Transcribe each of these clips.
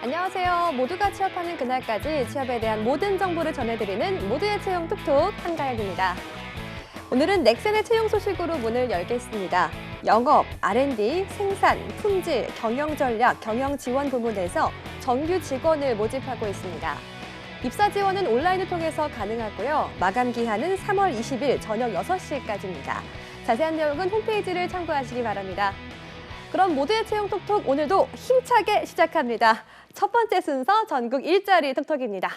안녕하세요. 모두가 취업하는 그날까지 취업에 대한 모든 정보를 전해드리는 모두의 채용 톡톡 한가혁입니다. 오늘은 넥센의 채용 소식으로 문을 열겠습니다. 영업, R&D, 생산, 품질, 경영 전략, 경영 지원 부문에서 정규 직원을 모집하고 있습니다. 입사 지원은 온라인을 통해서 가능하고요. 마감 기한은 3월 20일 저녁 6시까지입니다. 자세한 내용은 홈페이지를 참고하시기 바랍니다. 그럼 모두의 채용 톡톡 오늘도 힘차게 시작합니다. 첫 번째 순서 전국 일자리 톡톡입니다.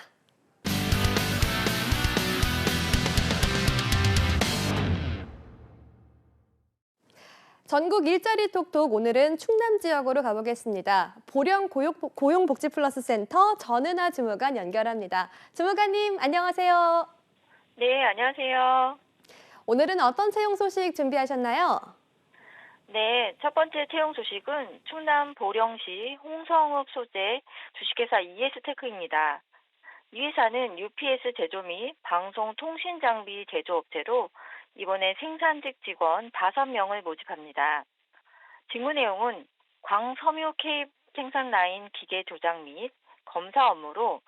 전국 일자리 톡톡 오늘은 충남 지역으로 가보겠습니다. 보령 고용복지플러스센터 전은아 주무관 연결합니다. 주무관님 안녕하세요. 네, 안녕하세요. 오늘은 어떤 채용 소식 준비하셨나요? 네, 첫 번째 채용 소식은 충남 보령시 홍성읍 소재 주식회사 ES테크입니다. 이 회사는 UPS 제조 및 방송통신장비 제조업체로 이번에 생산직 직원 5명을 모집합니다. 직무 내용은 광섬유 케이블 생산 라인 기계 조작 및 검사 업무로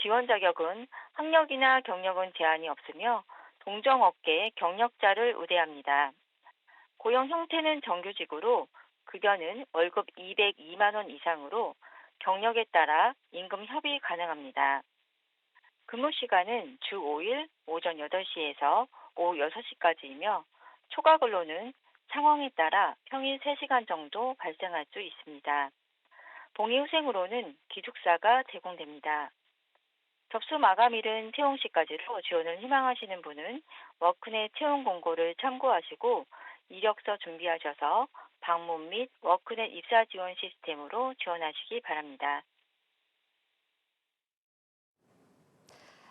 지원 자격은 학력이나 경력은 제한이 없으며 동종업계 경력자를 우대합니다. 고용 형태는 정규직으로 급여는 월급 202만 원 이상으로 경력에 따라 임금 협의 가능합니다. 근무 시간은 주 5일 오전 8시에서 오후 6시까지이며 초과 근로는 상황에 따라 평일 3시간 정도 발생할 수 있습니다. 봉의후생으로는 기숙사가 제공됩니다. 접수 마감일은 채용 시까지로 지원을 희망하시는 분은 워크넷 채용 공고를 참고하시고 이력서 준비하셔서 방문 및 워크넷 입사 지원 시스템으로 지원하시기 바랍니다.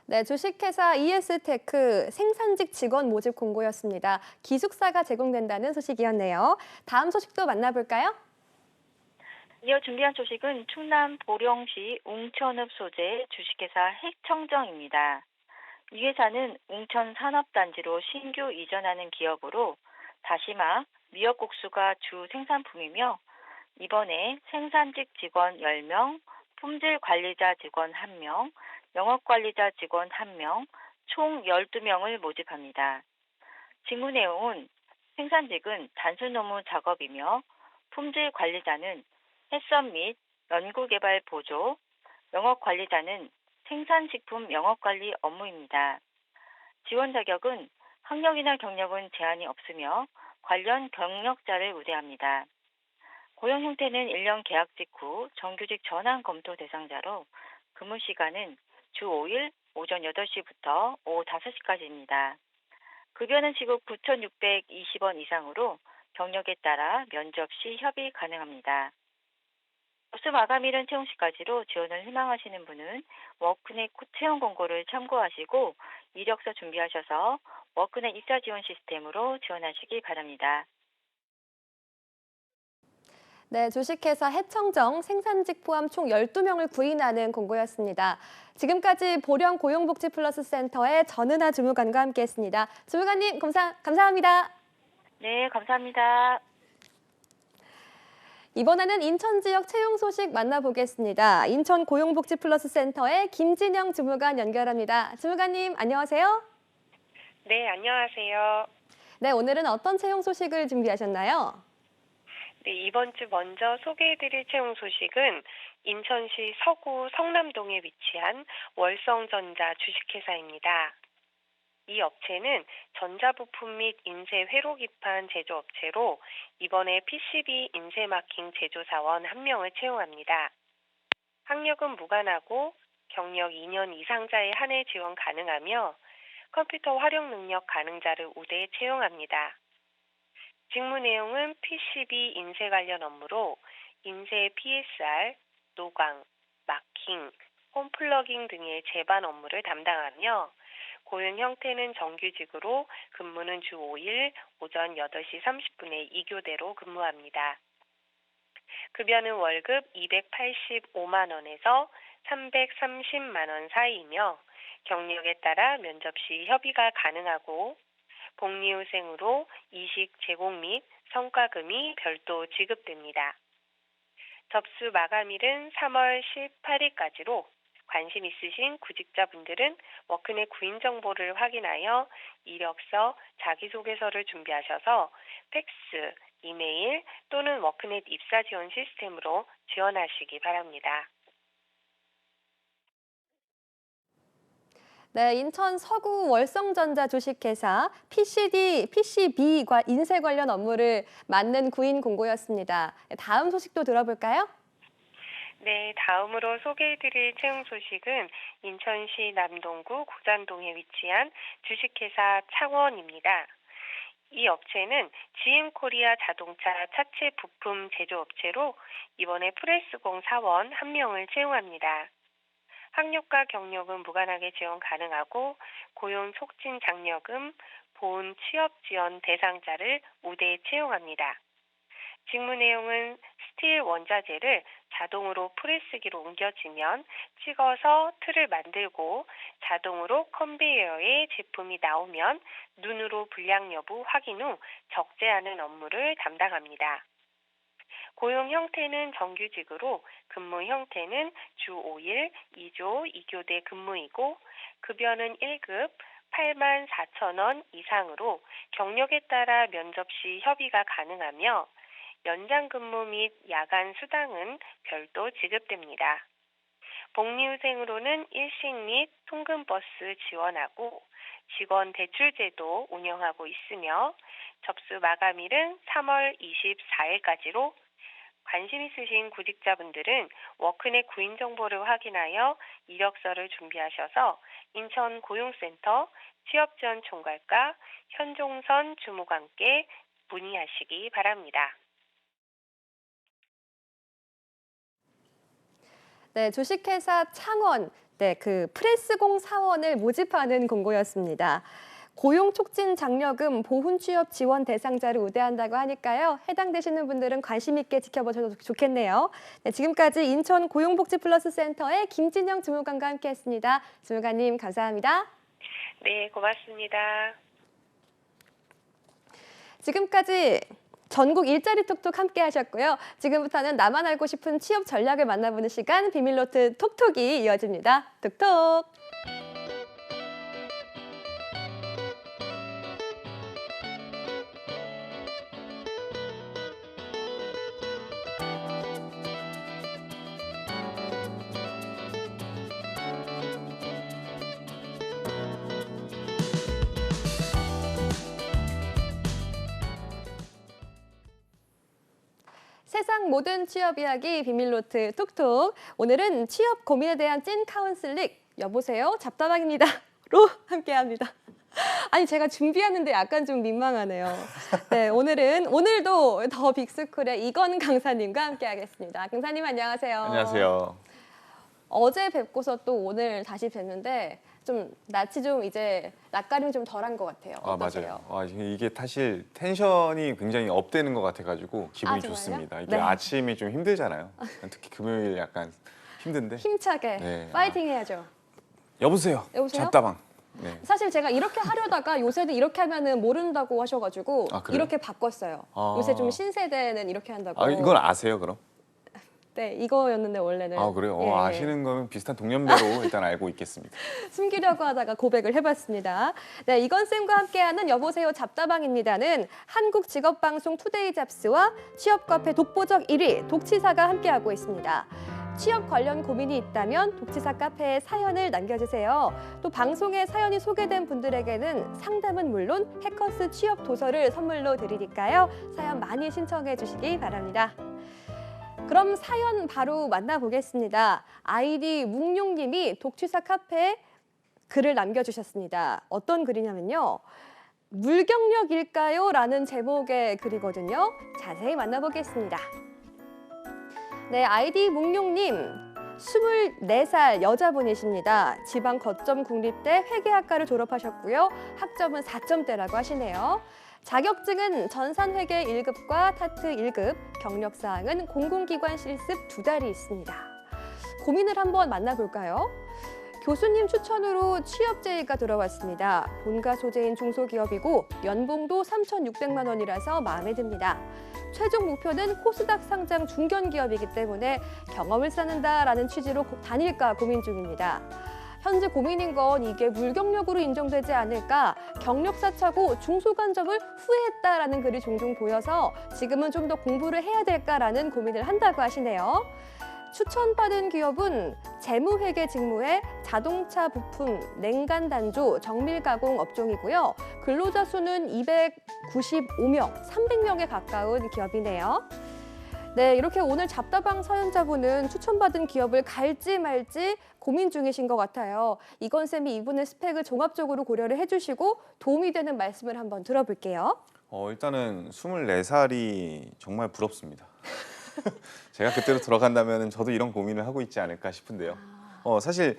네, 주식회사 ES테크 생산직 직원 모집 공고였습니다. 기숙사가 제공된다는 소식이었네요. 다음 소식도 만나볼까요? 이어 준비한 소식은 충남 보령시 웅천읍 소재 주식회사 핵청정입니다. 이 회사는 웅천 산업단지로 신규 이전하는 기업으로 다시마, 미역국수가 주 생산품이며 이번에 생산직 직원 10명, 품질 관리자 직원 1명, 영업관리자 직원 1명, 총 12명을 모집합니다. 직무 내용은 생산직은 단순 업무 작업이며 품질 관리자는 해썹 및 연구개발 보조, 영업관리자는 생산식품 영업관리 업무입니다. 지원 자격은 학력이나 경력은 제한이 없으며 관련 경력자를 우대합니다. 고용 형태는 1년 계약직 후 정규직 전환 검토 대상자로 근무 시간은 주 5일 오전 8시부터 오후 5시까지입니다. 급여는 시급 9,620원 이상으로 경력에 따라 면접 시 협의 가능합니다. 접수 마감일은 채용 시까지로 지원을 희망하시는 분은 워크넷 채용 공고를 참고하시고 이력서 준비하셔서 워크넷 입사 지원 시스템으로 지원하시기 바랍니다. 네, 주식회사 해청정 생산직 포함 총 12명을 구인하는 공고였습니다. 지금까지 보령 고용복지플러스센터의 전은아 주무관과 함께했습니다. 주무관님 감사합니다. 네, 감사합니다. 이번에는 인천 지역 채용 소식 만나보겠습니다. 인천 고용복지플러스센터의 김진영 주무관 연결합니다. 주무관님 안녕하세요. 네, 안녕하세요. 네, 오늘은 어떤 채용 소식을 준비하셨나요? 네, 이번 주 먼저 소개해드릴 채용 소식은 인천시 서구 성남동에 위치한 월성전자 주식회사입니다. 이 업체는 전자부품 및 인쇄 회로기판 제조업체로 이번에 PCB 인쇄 마킹 제조사원 1명을 채용합니다. 학력은 무관하고 경력 2년 이상자에 한해 지원 가능하며 컴퓨터 활용 능력 가능자를 우대해 채용합니다. 직무 내용은 PCB 인쇄 관련 업무로 인쇄 PSR, 노광, 마킹, 홈 플러깅 등의 제반 업무를 담당하며 고용 형태는 정규직으로 근무는 주 5일 오전 8시 30분에 2교대로 근무합니다. 급여는 월급 285만 원에서 330만 원 사이이며 경력에 따라 면접 시 협의가 가능하고 복리후생으로 이식 제공 및 성과금이 별도 지급됩니다. 접수 마감일은 3월 18일까지로 관심 있으신 구직자분들은 워크넷 구인 정보를 확인하여 이력서, 자기소개서를 준비하셔서 팩스, 이메일 또는 워크넷 입사 지원 시스템으로 지원하시기 바랍니다. 네, 인천 서구 월성전자 주식회사 PCB과 인쇄 관련 업무를 맡는 구인 공고였습니다. 다음 소식도 들어볼까요? 네, 다음으로 소개해드릴 채용 소식은 인천시 남동구 고잔동에 위치한 주식회사 창원입니다. 이 업체는 GM코리아 자동차 차체 부품 제조업체로 이번에 프레스공 사원 1명을 채용합니다. 학력과 경력은 무관하게 지원 가능하고 고용 촉진 장려금, 보훈 취업 지원 대상자를 우대 채용합니다. 직무 내용은 스틸 원자재를 자동으로 프레스기로 옮겨지면 찍어서 틀을 만들고 자동으로 컨베이어에 제품이 나오면 눈으로 불량 여부 확인 후 적재하는 업무를 담당합니다. 고용 형태는 정규직으로 근무 형태는 주 5일 2조 2교대 근무이고 급여는 1급 84,000원 이상으로 경력에 따라 면접 시 협의가 가능하며 연장 근무 및 야간 수당은 별도 지급됩니다. 복리후생으로는 일식 및 통근버스 지원하고 직원 대출제도 운영하고 있으며 접수 마감일은 3월 24일까지로 관심 있으신 구직자분들은 워크넷 구인 정보를 확인하여 이력서를 준비하셔서 인천 고용센터 취업지원총괄과 현종선 주무관께 문의하시기 바랍니다. 네, 주식회사 창원, 그 프레스공 사원을 모집하는 공고였습니다. 고용 촉진 장려금 보훈 취업 지원 대상자를 우대한다고 하니까요. 해당되시는 분들은 관심 있게 지켜보셔도 좋겠네요. 네, 지금까지 인천 고용복지플러스센터의 김진영 주무관과 함께했습니다. 주무관님 감사합니다. 네, 고맙습니다. 지금까지 전국 일자리 톡톡 함께 하셨고요. 지금부터는 나만 알고 싶은 취업 전략을 만나보는 시간 비밀노트 톡톡이 이어집니다. 톡톡. 세상 모든 취업 이야기 비밀노트 톡톡. 오늘은 취업 고민에 대한 찐 카운슬링 여보세요 잡다방입니다로 함께합니다. 아니 제가 준비하는데 약간 좀 민망하네요. 네, 오늘도 더 빅스쿨의 이건 강사님과 함께하겠습니다. 강사님 안녕하세요. 안녕하세요. 어제 뵙고서 또 오늘 다시 뵀는데 좀 낯이 좀 이제 낯가림이 좀 덜한 것 같아요. 어떠세요? 맞아요. 이게 사실 텐션이 굉장히 업되는 것 같아가지고 기분이 정말요? 좋습니다. 이게 네. 아침이 좀 힘들잖아요. 특히 금요일 약간 힘든데. 힘차게 네, 파이팅 해야죠. 여보세요. 여보세요? 잡다방. 네. 사실 제가 이렇게 하려다가 요새는 이렇게 하면은 모른다고 하셔가지고 아, 그래요? 이렇게 바꿨어요. 아. 요새 좀 신세대는 이렇게 한다고. 이건 아세요, 그럼? 네, 이거였는데 원래는. 그래요? 예, 아시는 거면 비슷한 동년배로 일단 알고 있겠습니다. 숨기려고 하다가 고백을 해봤습니다. 네, 이건 쌤과 함께하는 여보세요 잡다방입니다는 한국직업방송 투데이 잡스와 취업카페 독보적 1위 독치사가 함께하고 있습니다. 취업 관련 고민이 있다면 독치사 카페에 사연을 남겨주세요. 또 방송에 사연이 소개된 분들에게는 상담은 물론 해커스 취업 도서를 선물로 드리니까요. 사연 많이 신청해 주시기 바랍니다. 그럼 사연 바로 만나보겠습니다. 아이디 묵룡님이 독취사 카페에 글을 남겨주셨습니다. 어떤 글이냐면요. 물경력일까요? 라는 제목의 글이거든요. 자세히 만나보겠습니다. 네, 아이디 묵룡님, 24살 여자분이십니다. 지방 거점 국립대 회계학과를 졸업하셨고요. 학점은 4점대라고 하시네요. 자격증은 전산회계 1급과 타트 1급, 경력사항은 공공기관 실습 2달이 있습니다. 고민을 한번 만나볼까요? 교수님 추천으로 취업 제의가 들어왔습니다. 본가 소재인 중소기업이고 연봉도 3,600만 원이라서 마음에 듭니다. 최종 목표는 코스닥 상장 중견기업이기 때문에 경험을 쌓는다라는 취지로 다닐까 고민 중입니다. 현재 고민인 건 이게 물경력으로 인정되지 않을까, 경력사 차고 중소간점을 후회했다라는 글이 종종 보여서 지금은 좀 더 공부를 해야 될까라는 고민을 한다고 하시네요. 추천받은 기업은 재무회계 직무의 자동차 부품, 냉간 단조, 정밀 가공 업종이고요. 근로자 수는 295명, 300명에 가까운 기업이네요. 네, 이렇게 오늘 잡다방 사연자분은 추천받은 기업을 갈지 말지 고민 중이신 것 같아요. 이건 쌤이 이분의 스펙을 종합적으로 고려를 해주시고 도움이 되는 말씀을 한번 들어볼게요. 일단은 24살이 정말 부럽습니다. 제가 그때로 돌아간다면 저도 이런 고민을 하고 있지 않을까 싶은데요. 사실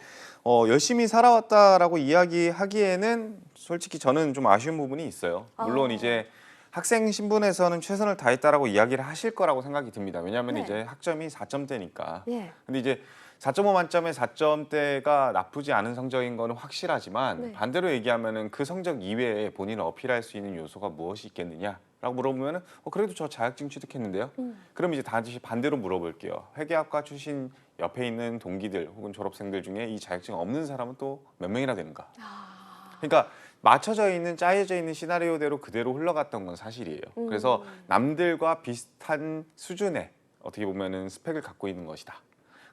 열심히 살아왔다라고 이야기하기에는 솔직히 저는 좀 아쉬운 부분이 있어요. 물론 이제 학생 신분에서는 최선을 다했다라고 이야기를 하실 거라고 생각이 듭니다. 왜냐하면 네. 이제 학점이 4점대니까. 예. 근데 이제 4.5 만점에 4점대가 나쁘지 않은 성적인 거는 확실하지만 네. 반대로 얘기하면은 그 성적 이외에 본인을 어필할 수 있는 요소가 무엇이 있겠느냐라고 물어보면은 그래도 저 자격증 취득했는데요. 그럼 이제 다시 반대로 물어볼게요. 회계학과 출신 옆에 있는 동기들 혹은 졸업생들 중에 이 자격증 없는 사람은 또 몇 명이나 되는가? 그러니까 맞춰져 있는 짜여져 있는 시나리오대로 그대로 흘러갔던 건 사실이에요. 그래서 남들과 비슷한 수준의 어떻게 보면은 스펙을 갖고 있는 것이다.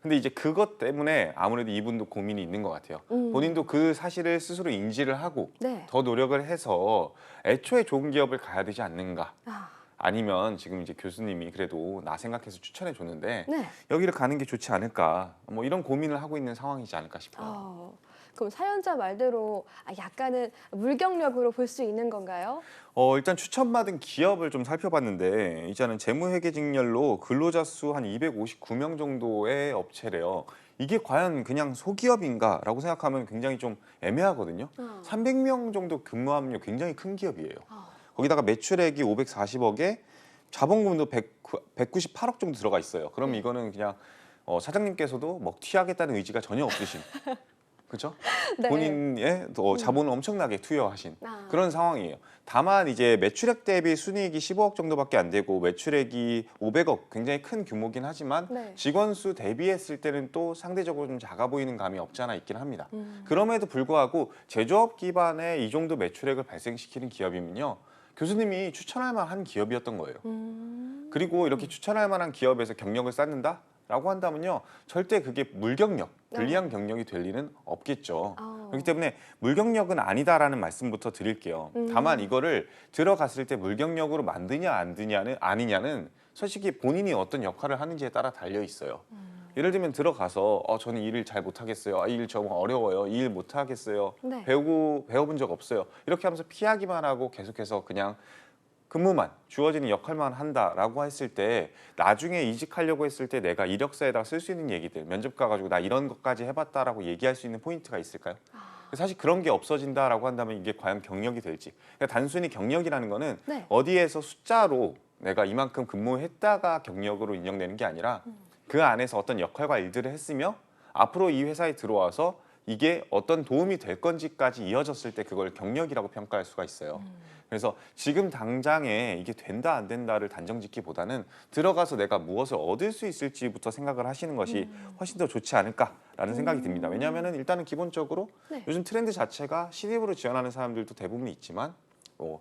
근데 이제 그것 때문에 아무래도 이분도 고민이 있는 것 같아요. 본인도 그 사실을 스스로 인지를 하고 네. 더 노력을 해서 애초에 좋은 기업을 가야 되지 않는가. 아니면 지금 이제 교수님이 그래도 나 생각해서 추천해 줬는데 네. 여기를 가는 게 좋지 않을까. 뭐 이런 고민을 하고 있는 상황이지 않을까 싶어요. 그럼 사연자 말대로 약간은 물경력으로 볼 수 있는 건가요? 일단 추천받은 기업을 좀 살펴봤는데 이제는 재무회계직렬로 근로자 수 한 259명 정도의 업체래요. 이게 과연 그냥 소기업인가라고 생각하면 굉장히 좀 애매하거든요. 300명 정도 근무하면 굉장히 큰 기업이에요. 거기다가 매출액이 540억에 자본금도 198억 정도 들어가 있어요. 그럼 이거는 그냥 사장님께서도 먹튀하겠다는 의지가 전혀 없으신 그렇죠? 네. 본인의 자본을 엄청나게 투여하신 아. 그런 상황이에요. 다만 이제 매출액 대비 순이익이 15억 정도밖에 안 되고 매출액이 500억 굉장히 큰 규모긴 하지만 네. 직원 수 대비했을 때는 또 상대적으로 좀 작아 보이는 감이 없지 않아 있긴 합니다. 그럼에도 불구하고 제조업 기반의 이 정도 매출액을 발생시키는 기업이면요. 교수님이 추천할 만한 기업이었던 거예요. 그리고 이렇게 추천할 만한 기업에서 경력을 쌓는다? 라고 한다면요. 절대 그게 물경력, 불리한 경력이 될 리는 없겠죠. 그렇기 때문에 물경력은 아니다라는 말씀부터 드릴게요. 다만 이거를 들어갔을 때 물경력으로 만드냐 아니냐는 솔직히 본인이 어떤 역할을 하는지에 따라 달려 있어요. 예를 들면 들어가서 저는 이 일을 잘 못하겠어요. 이 일 정말 어려워요. 이 일 못하겠어요. 네. 배워본 적 없어요. 이렇게 하면서 피하기만 하고 계속해서 그냥 근무만 주어지는 역할만 한다라고 했을 때 나중에 이직하려고 했을 때 내가 이력서에다가 쓸 수 있는 얘기들 면접 가가지고 나 이런 것까지 해봤다라고 얘기할 수 있는 포인트가 있을까요? 사실 그런 게 없어진다라고 한다면 이게 과연 경력이 될지. 그러니까 단순히 경력이라는 거는 네. 어디에서 숫자로 내가 이만큼 근무했다가 경력으로 인정되는 게 아니라 그 안에서 어떤 역할과 일들을 했으며 앞으로 이 회사에 들어와서 이게 어떤 도움이 될 건지까지 이어졌을 때 그걸 경력이라고 평가할 수가 있어요. 그래서 지금 당장에 이게 된다 안 된다를 단정짓기보다는 들어가서 내가 무엇을 얻을 수 있을지부터 생각을 하시는 것이 훨씬 더 좋지 않을까라는 생각이 듭니다. 왜냐하면 일단은 기본적으로 네. 요즘 트렌드 자체가 신입으로 지원하는 사람들도 대부분 있지만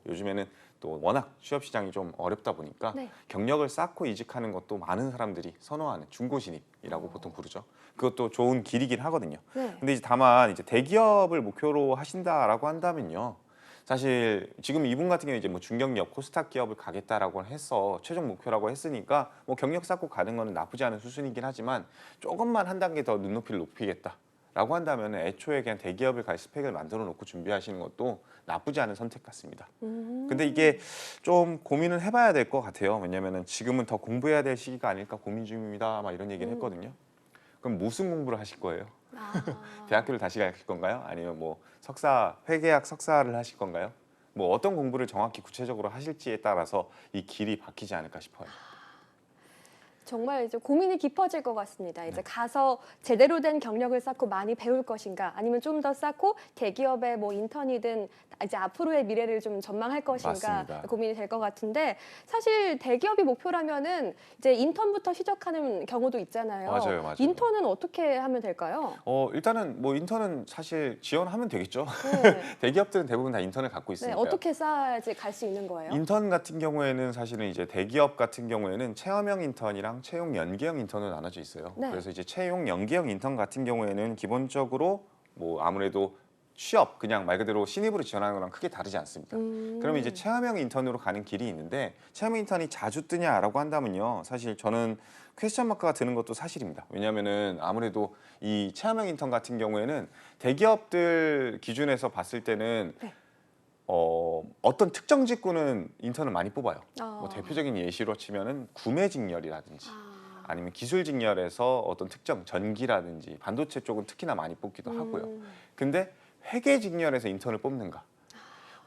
요즘에는 또 워낙 취업 시장이 좀 어렵다 보니까 네. 경력을 쌓고 이직하는 것도 많은 사람들이 선호하는 중고 신입이라고 보통 부르죠. 그것도 좋은 길이긴 하거든요. 네. 근데 이제 다만 이제 대기업을 목표로 하신다라고 한다면요. 사실 지금 이분 같은 경우에 이제 뭐 중견기업 코스닥 기업을 가겠다라고 해서 최종 목표라고 했으니까 뭐 경력 쌓고 가는 거는 나쁘지 않은 수순이긴 하지만 조금만 한 단계 더 눈높이를 높이겠다라고 한다면 애초에 그냥 대기업을 갈 스펙을 만들어 놓고 준비하시는 것도 나쁘지 않은 선택 같습니다. 근데 이게 좀 고민을 해봐야 될 것 같아요. 왜냐면은 지금은 더 공부해야 될 시기가 아닐까 고민 중입니다. 막 이런 얘기를 했거든요. 그럼 무슨 공부를 하실 거예요? 대학교를 다시 갈 건가요? 아니면 뭐 회계학 석사를 하실 건가요? 뭐 어떤 공부를 정확히 구체적으로 하실지에 따라서 이 길이 바뀌지 않을까 싶어요. 정말 이제 고민이 깊어질 것 같습니다. 이제 네. 가서 제대로 된 경력을 쌓고 많이 배울 것인가, 아니면 좀 더 쌓고 대기업의 뭐 인턴이든 이제 앞으로의 미래를 좀 전망할 것인가 맞습니다. 고민이 될 것 같은데 사실 대기업이 목표라면은 이제 인턴부터 시작하는 경우도 있잖아요. 맞아요, 맞아요. 인턴은 어떻게 하면 될까요? 일단은 뭐 인턴은 사실 지원하면 되겠죠. 네. 대기업들은 대부분 다 인턴을 갖고 네, 있으니까요. 어떻게 쌓아야지 갈 수 있는 거예요? 인턴 같은 경우에는 사실은 이제 대기업 같은 경우에는 체험형 인턴이랑 채용 연계형 인턴으로 나눠져 있어요. 네. 그래서 이제 채용 연계형 인턴 같은 경우에는 기본적으로 뭐 아무래도 취업 그냥 말 그대로 신입으로 지원하는 거랑 크게 다르지 않습니다. 그러면 이제 체험형 인턴으로 가는 길이 있는데 체험 인턴이 자주 뜨냐라고 한다면요. 사실 저는 퀘스천 마크가 드는 것도 사실입니다. 왜냐하면은 아무래도 이 체험형 인턴 같은 경우에는 대기업들 기준에서 봤을 때는 네. 어떤 특정 직군은 인턴을 많이 뽑아요. 아. 뭐 대표적인 예시로 치면은 구매 직렬이라든지 아. 아니면 기술 직렬에서 어떤 특정 전기라든지 반도체 쪽은 특히나 많이 뽑기도 하고요. 근데 회계 직렬에서 인턴을 뽑는가?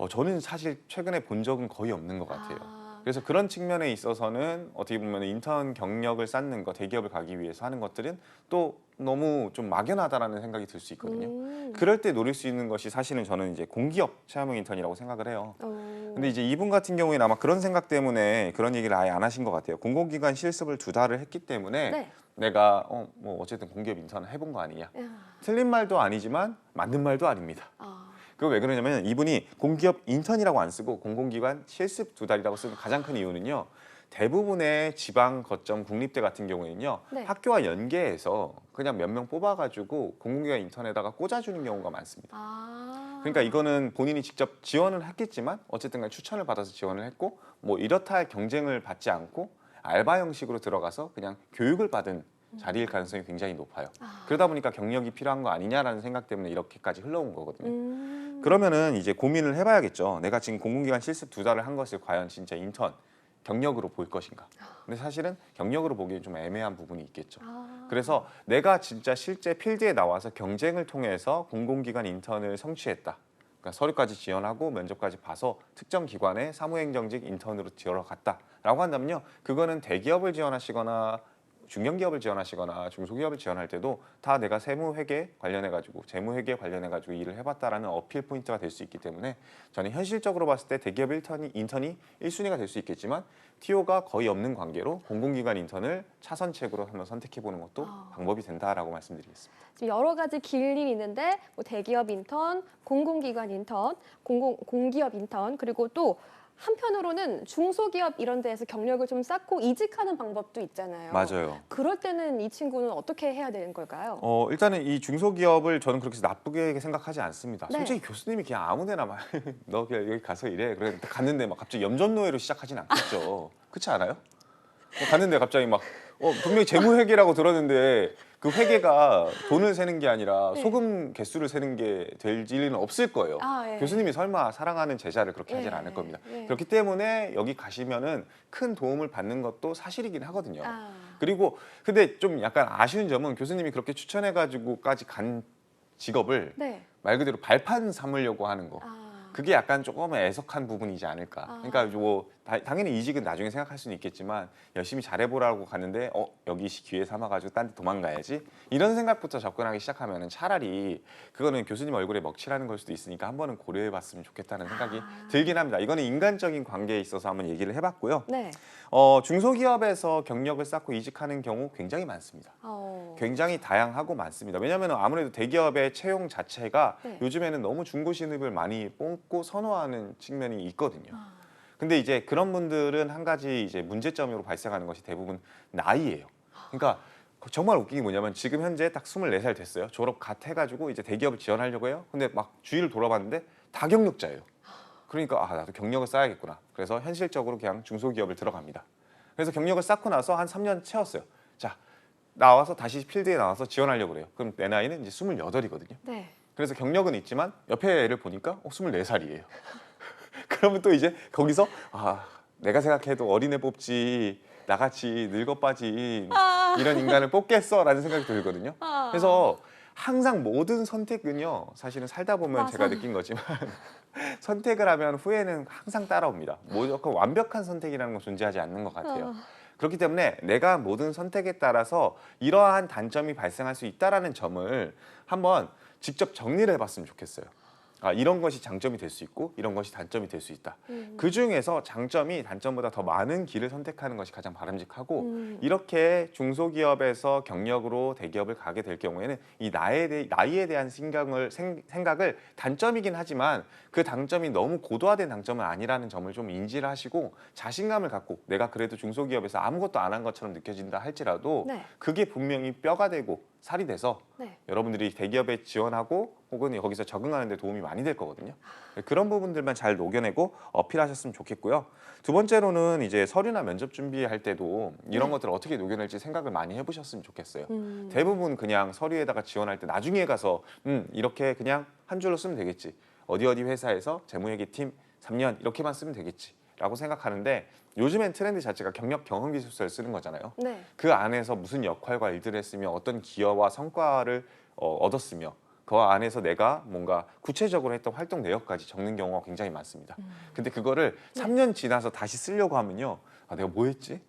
저는 사실 최근에 본 적은 거의 없는 것 같아요. 아. 그래서 그런 측면에 있어서는 어떻게 보면 인턴 경력을 쌓는 거, 대기업을 가기 위해서 하는 것들은 또 너무 좀 막연하다라는 생각이 들 수 있거든요. 그럴 때 노릴 수 있는 것이 사실은 저는 이제 공기업 체험형 인턴이라고 생각을 해요. 근데 이제 이분 같은 경우에는 아마 그런 생각 때문에 그런 얘기를 아예 안 하신 것 같아요. 공공기관 실습을 2달을 했기 때문에 네. 내가 뭐 어쨌든 공기업 인턴을 해본 거 아니냐. 야. 틀린 말도 아니지만 맞는 말도 아닙니다. 아. 그거 왜 그러냐면 이분이 공기업 인턴이라고 안 쓰고 공공기관 실습 2달이라고 쓰는 가장 큰 이유는요. 대부분의 지방 거점 국립대 같은 경우에는요. 네. 학교와 연계해서 그냥 몇 명 뽑아가지고 공공기관 인턴에다가 꽂아주는 경우가 많습니다. 아. 그러니까 이거는 본인이 직접 지원을 했겠지만 어쨌든 간에 추천을 받아서 지원을 했고 뭐 이렇다 할 경쟁을 받지 않고 알바 형식으로 들어가서 그냥 교육을 받은 자리일 가능성이 굉장히 높아요. 그러다 보니까 경력이 필요한 거 아니냐라는 생각 때문에 이렇게까지 흘러온 거거든요. 그러면은 이제 고민을 해봐야겠죠. 내가 지금 공공기관 실습 2달을 한 것을 과연 진짜 인턴 경력으로 볼 것인가. 근데 사실은 경력으로 보기엔 좀 애매한 부분이 있겠죠. 그래서 내가 진짜 실제 필드에 나와서 경쟁을 통해서 공공기관 인턴을 성취했다. 그러니까 서류까지 지원하고 면접까지 봐서 특정 기관에 사무행정직 인턴으로 들어갔다라고 한다면요. 그거는 대기업을 지원하시거나 중견기업을 지원하시거나 중소기업을 지원할 때도 다 내가 세무회계 관련해가지고 재무회계 관련해가지고 일을 해봤다라는 어필 포인트가 될 수 있기 때문에 저는 현실적으로 봤을 때 대기업 인턴이 1순위가 될 수 있겠지만 TO가 거의 없는 관계로 공공기관 인턴을 차선책으로 한번 선택해보는 것도 방법이 된다라고 말씀드리겠습니다. 지금 여러 가지 길이 있는데 뭐 대기업 인턴, 공공기관 인턴, 공기업 인턴 그리고 또 한편으로는 중소기업 이런 데에서 경력을 좀 쌓고 이직하는 방법도 있잖아요. 맞아요. 그럴 때는 이 친구는 어떻게 해야 되는 걸까요? 일단은 이 중소기업을 저는 그렇게 나쁘게 생각하지 않습니다. 네. 솔직히 교수님이 그냥 아무데나 막 너 그냥 여기 가서 일해. 그래 갔는데 막 갑자기 염전노예로 시작하진 않겠죠. 그렇지 않아요? 갔는데 갑자기 막 분명히 재무회계라고 들었는데 그 회계가 돈을 세는 게 아니라 네. 소금 개수를 세는 게 될 일은 없을 거예요. 예. 교수님이 설마 사랑하는 제자를 그렇게 예. 하진 않을 겁니다. 예. 그렇기 때문에 여기 가시면은 큰 도움을 받는 것도 사실이긴 하거든요. 그리고 근데 좀 약간 아쉬운 점은 교수님이 그렇게 추천해가지고까지 간 직업을 네. 말 그대로 발판 삼으려고 하는 거. 그게 약간 조금 애석한 부분이지 않을까. 그러니까 뭐 당연히 이직은 나중에 생각할 수는 있겠지만 열심히 잘해보라고 갔는데 여기 기회 삼아가지고 딴 데 도망가야지 이런 생각부터 접근하기 시작하면은 차라리 그거는 교수님 얼굴에 먹칠하는 걸 수도 있으니까 한 번은 고려해봤으면 좋겠다는 생각이 들긴 합니다. 이거는 인간적인 관계에 있어서 한번 얘기를 해봤고요. 네. 중소기업에서 경력을 쌓고 이직하는 경우 굉장히 많습니다. 굉장히 다양하고 많습니다. 왜냐하면 아무래도 대기업의 채용 자체가 네. 요즘에는 너무 중고 신입을 많이 뽑고 선호하는 측면이 있거든요. 근데 이제 그런 분들은 한 가지 이제 문제점으로 발생하는 것이 대부분 나이예요. 그러니까 정말 웃긴 게 뭐냐면 지금 현재 딱 24살 됐어요. 졸업 갓 해가지고 이제 대기업을 지원하려고 해요. 근데 막 주위를 돌아봤는데 다 경력자예요. 그러니까 나도 경력을 쌓아야겠구나. 그래서 현실적으로 그냥 중소기업을 들어갑니다. 그래서 경력을 쌓고 나서 한 3년 채웠어요. 자, 나와서 다시 필드에 나와서 지원하려고 그래요. 그럼 내 나이는 이제 28이거든요. 네. 그래서 경력은 있지만 옆에 애를 보니까 24살이에요. 그러면 또 이제 거기서 내가 생각해도 어린애 뽑지 나같이 늙어 빠진 이런 인간을 뽑겠어라는 생각이 들거든요. 그래서 항상 모든 선택은요. 사실은 살다 보면 제가 느낀 거지만 선택을 하면 후회는 항상 따라옵니다. 무조건 완벽한 선택이라는 건 존재하지 않는 것 같아요. 그렇기 때문에 내가 모든 선택에 따라서 이러한 단점이 발생할 수 있다는 점을 한번 직접 정리를 해봤으면 좋겠어요. 이런 것이 장점이 될 수 있고 이런 것이 단점이 될 수 있다. 그 중에서 장점이 단점보다 더 많은 길을 선택하는 것이 가장 바람직하고 이렇게 중소기업에서 경력으로 대기업을 가게 될 경우에는 이 나이에 대한 생각을 단점이긴 하지만 그 장점이 너무 고도화된 장점은 아니라는 점을 좀 인지를 하시고 자신감을 갖고 내가 그래도 중소기업에서 아무것도 안 한 것처럼 느껴진다 할지라도 네. 그게 분명히 뼈가 되고 살이 돼서 네. 여러분들이 대기업에 지원하고 혹은 거기서 적응하는 데 도움이 많이 될 거거든요. 그런 부분들만 잘 녹여내고 어필하셨으면 좋겠고요. 두 번째로는 이제 서류나 면접 준비할 때도 이런 네. 것들을 어떻게 녹여낼지 생각을 많이 해보셨으면 좋겠어요. 음. 대부분 그냥 서류에다가 지원할 때 나중에 가서 이렇게 그냥 한 줄로 쓰면 되겠지. 어디 회사에서 재무회계팀 3년 이렇게만 쓰면 되겠지. 라고 생각하는데 요즘엔 트렌드 자체가 경력 경험 기술서를 쓰는 거잖아요. 네. 그 안에서 무슨 역할과 일들을 했으며 어떤 기여와 성과를 얻었으며 그 안에서 내가 뭔가 구체적으로 했던 활동 내역까지 적는 경우가 굉장히 많습니다. 근데 그거를 3년 지나서 다시 쓰려고 하면요. 내가 뭐 했지?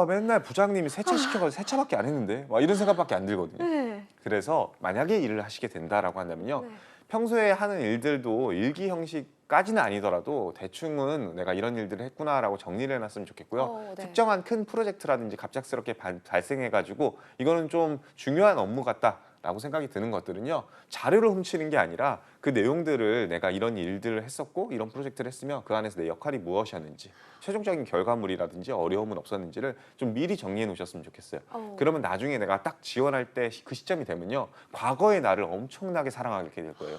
맨날 부장님이 세차 시켜가지고 세차밖에 안 했는데 막 이런 생각밖에 안 들거든요. 네. 그래서 만약에 일을 하시게 된다라고 한다면요. 네. 평소에 하는 일들도 일기 형식까지는 아니더라도 대충은 내가 이런 일들을 했구나라고 정리를 해놨으면 좋겠고요. 네. 특정한 큰 프로젝트라든지 갑작스럽게 발생해가지고 이거는 좀 중요한 업무 같다라고 생각이 드는 것들은요. 자료를 훔치는 게 아니라 그 내용들을 내가 이런 일들을 했었고 이런 프로젝트를 했으면 그 안에서 내 역할이 무엇이었는지 최종적인 결과물이라든지 어려움은 없었는지를 좀 미리 정리해 놓으셨으면 좋겠어요. 그러면 나중에 내가 딱 지원할 때 그 시점이 되면요. 과거의 나를 엄청나게 사랑하게 될 거예요.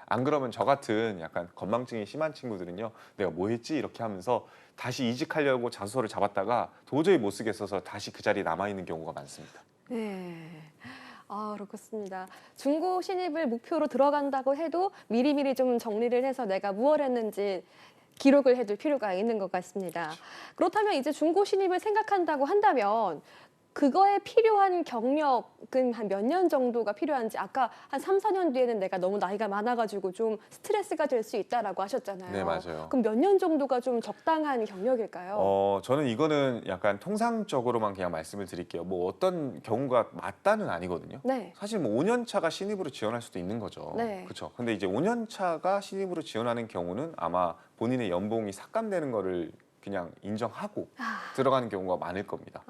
안 그러면 저 같은 약간 건망증이 심한 친구들은요. 내가 뭐 했지? 이렇게 하면서 다시 이직하려고 자소서를 잡았다가 도저히 못 쓰겠어서 다시 그 자리에 남아있는 경우가 많습니다. 네. 그렇습니다. 중고 신입을 목표로 들어간다고 해도 미리미리 좀 정리를 해서 내가 무엇을 했는지 기록을 해둘 필요가 있는 것 같습니다. 그렇다면 이제 중고 신입을 생각한다고 한다면 그거에 필요한 경력은 한 몇 년 정도가 필요한지 아까 한 3, 4년 뒤에는 내가 너무 나이가 많아가지고 좀 스트레스가 될 수 있다라고 하셨잖아요. 네, 맞아요. 그럼 몇 년 정도가 좀 적당한 경력일까요? 저는 이거는 약간 통상적으로만 그냥 말씀을 드릴게요. 뭐 어떤 경우가 맞다는 아니거든요. 네. 사실 뭐 5년 차가 신입으로 지원할 수도 있는 거죠. 네. 그렇죠. 근데 이제 5년 차가 신입으로 지원하는 경우는 아마 본인의 연봉이 삭감되는 거를 그냥 인정하고 들어가는 경우가 많을 겁니다.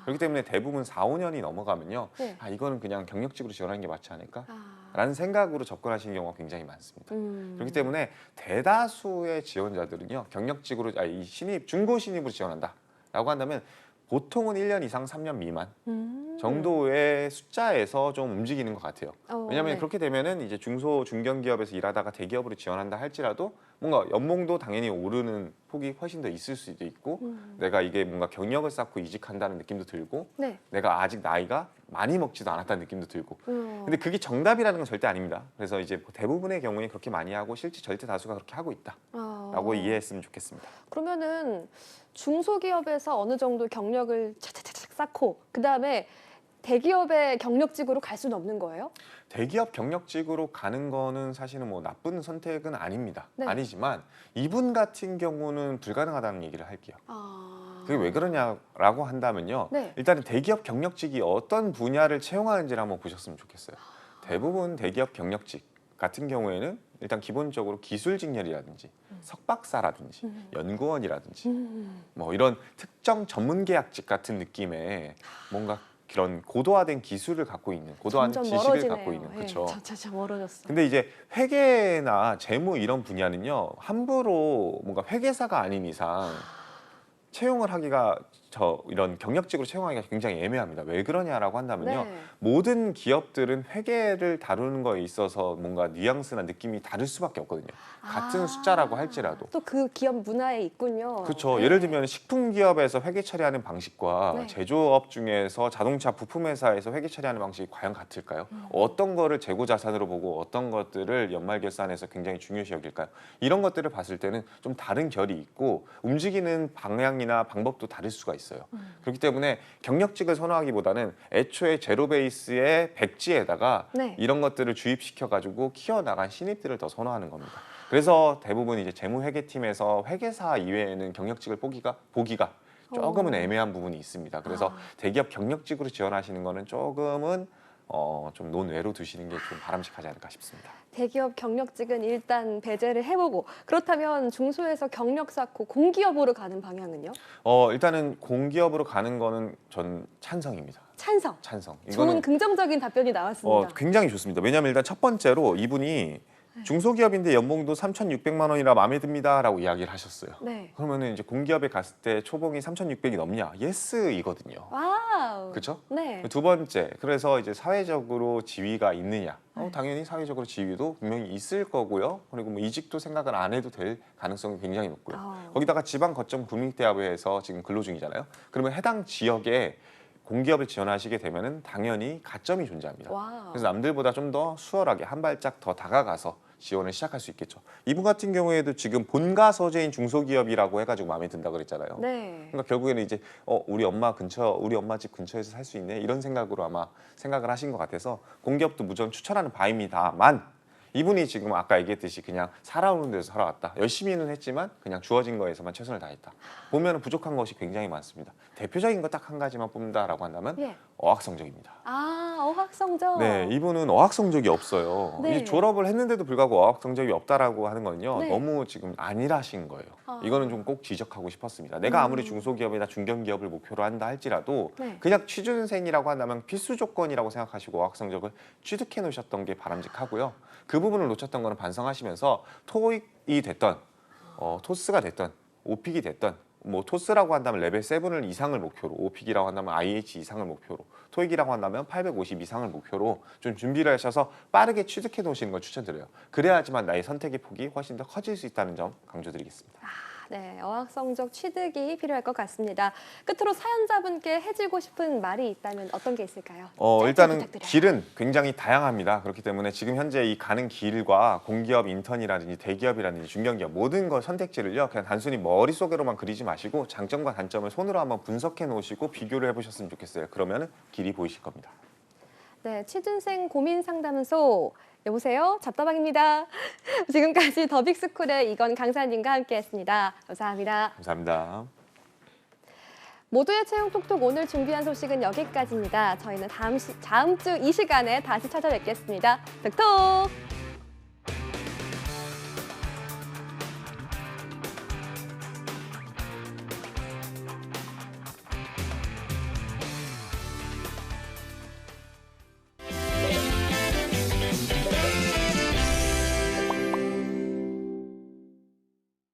그렇기 때문에 대부분 4, 5년이 넘어가면요. 네. 이거는 그냥 경력직으로 지원하는 게 맞지 않을까? 라는 생각으로 접근하시는 경우가 굉장히 많습니다. 그렇기 때문에 대다수의 지원자들은요. 경력직으로 이 신입, 중고 신입으로 지원한다라고 한다면 보통은 1년 이상 3년 미만 정도의 숫자에서 좀 움직이는 것 같아요. 왜냐하면 네. 그렇게 되면은 이제 중소 중견기업에서 일하다가 대기업으로 지원한다 할지라도 뭔가 연봉도 당연히 오르는 폭이 훨씬 더 있을 수도 있고 내가 이게 뭔가 경력을 쌓고 이직한다는 느낌도 들고 네. 내가 아직 나이가 많이 먹지도 않았다는 느낌도 들고 근데 그게 정답이라는 건 절대 아닙니다. 그래서 이제 대부분의 경우에 그렇게 많이 하고 실제 절대 다수가 그렇게 하고 있다라고 이해했으면 좋겠습니다. 그러면은 중소기업에서 어느 정도 경력을 차차차차 쌓고 그다음에 대기업의 경력직으로 갈 수는 없는 거예요? 대기업 경력직으로 가는 거는 사실은 뭐 나쁜 선택은 아닙니다. 네. 아니지만 이분 같은 경우는 불가능하다는 얘기를 할게요. 아... 그게 왜 그러냐라고 한다면요. 네. 일단은 대기업 경력직이 어떤 분야를 채용하는지를 한번 보셨으면 좋겠어요. 대부분 대기업 경력직 같은 경우에는 일단 기본적으로 기술 직렬이라든지 석박사라든지 연구원이라든지 뭐 이런 특정 전문 계약직 같은 느낌의 뭔가 그런 고도화된 기술을 갖고 있는 고도화된 점점 지식을 멀어지네요. 갖고 있는 그렇죠. 점점 멀어졌어. 근데 이제 회계나 재무 이런 분야는요 함부로 뭔가 회계사가 아닌 이상 채용을 하기가 이런 경력직으로 채용하기가 굉장히 애매합니다. 왜 그러냐라고 한다면요. 네. 모든 기업들은 회계를 다루는 거에 있어서 뭔가 뉘앙스나 느낌이 다를 수밖에 없거든요. 같은 숫자라고 할지라도. 또 그 기업 문화에 있군요. 그렇죠. 네. 예를 들면 식품 기업에서 회계 처리하는 방식과 네. 제조업 중에서 자동차 부품 회사에서 회계 처리하는 방식이 과연 같을까요? 어떤 거를 재고 자산으로 보고 어떤 것들을 연말 결산에서 굉장히 중요시 여길까요? 이런 것들을 봤을 때는 좀 다른 결이 있고 움직이는 방향이나 방법도 다를 수가 있어요. 그렇기 때문에 경력직을 선호하기보다는 애초에 제로 베이스의 백지에다가 네. 이런 것들을 주입시켜 가지고 키워나간 신입들을 더 선호하는 겁니다. 그래서 대부분 이제 재무회계팀에서 회계사 이외에는 경력직을 보기가 조금은 애매한 부분이 있습니다. 그래서 대기업 경력직으로 지원하시는 거는 조금은 좀 논외로 두시는 게 좀 바람직하지 않을까 싶습니다. 대기업 경력직은 일단 배제를 해보고 그렇다면 중소에서 경력 쌓고 공기업으로 가는 방향은요? 일단은 공기업으로 가는 거는 전 찬성입니다. 찬성. 찬성. 좋은 긍정적인 답변이 나왔습니다. 굉장히 좋습니다. 왜냐하면 일단 첫 번째로 이분이 중소기업인데 연봉도 3,600만 원이라 마음에 듭니다라고 이야기를 하셨어요. 네. 그러면은 이제 공기업에 갔을 때 초봉이 3,600이 넘냐? 예스이거든요. 와우. 그렇죠? 네. 두 번째, 그래서 이제 사회적으로 지위가 있느냐? 네. 당연히 사회적으로 지위도 분명히 있을 거고요. 그리고 뭐 이직도 생각을 안 해도 될 가능성이 굉장히 높고요. 거기다가 지방 거점 국립대학에서 지금 근로 중이잖아요. 그러면 해당 지역에 공기업을 지원하시게 되면은 당연히 가점이 존재합니다. 와우. 그래서 남들보다 좀 더 수월하게 한 발짝 더 다가가서 지원을 시작할 수 있겠죠. 이분 같은 경우에도 지금 본가 소재인 중소기업이라고 해가지고 마음에 든다 그랬잖아요. 네. 그러니까 결국에는 이제 우리 엄마 집 근처에서 살 수 있네 이런 생각으로 아마 생각을 하신 것 같아서 공기업도 무조건 추천하는 바입니다만 이분이 지금 아까 얘기했듯이 그냥 살아오는 데서 살아왔다. 열심히는 했지만 그냥 주어진 거에서만 최선을 다했다. 보면 부족한 것이 굉장히 많습니다. 대표적인 거 딱 한 가지만 뽑는다라고 한다면 예. 어학 성적입니다. 아, 어학 성적. 네, 이분은 어학 성적이 없어요. 네. 이 졸업을 했는데도 불구하고 어학 성적이 없다라고 하는 거는요. 네. 너무 지금 안일하신 거예요. 아. 이거는 좀 꼭 지적하고 싶었습니다. 내가 아무리 중소기업이나 중견기업을 목표로 한다 할지라도 네. 그냥 취준생이라고 한다면 필수 조건이라고 생각하시고 어학 성적을 취득해 놓으셨던 게 바람직하고요. 그 부분을 놓쳤던 거는 반성하시면서 토익이 됐던 토스가 됐던 오픽이 됐던 뭐 토스라고 한다면 레벨 7을 이상을 목표로, 오픽이라고 한다면 IH 이상을 목표로, 토익이라고 한다면 850 이상을 목표로 좀 준비를 하셔서 빠르게 취득해 놓으시는 걸 추천드려요. 그래야지만 나의 선택의 폭이 훨씬 더 커질 수 있다는 점 강조드리겠습니다. 네, 어학 성적 취득이 필요할 것 같습니다. 끝으로 사연자분께 해주고 싶은 말이 있다면 어떤 게 있을까요? 짧게 일단은 부탁드려요. 길은 굉장히 다양합니다. 그렇기 때문에 지금 현재 이 가는 길과 공기업 인턴이라든지 대기업이라든지 중견기업 모든 거 선택지를요. 그냥 단순히 머릿속으로만 그리지 마시고 장점과 단점을 손으로 한번 분석해 놓으시고 비교를 해보셨으면 좋겠어요. 그러면 길이 보이실 겁니다. 네, 취준생 고민 상담소. 여보세요, 잡다방입니다. 지금까지 더빅스쿨의 이건 강사님과 함께했습니다. 감사합니다. 감사합니다. 모두의 채용 톡톡 오늘 준비한 소식은 여기까지입니다. 저희는 다음 주 이 시간에 다시 찾아뵙겠습니다. 톡톡.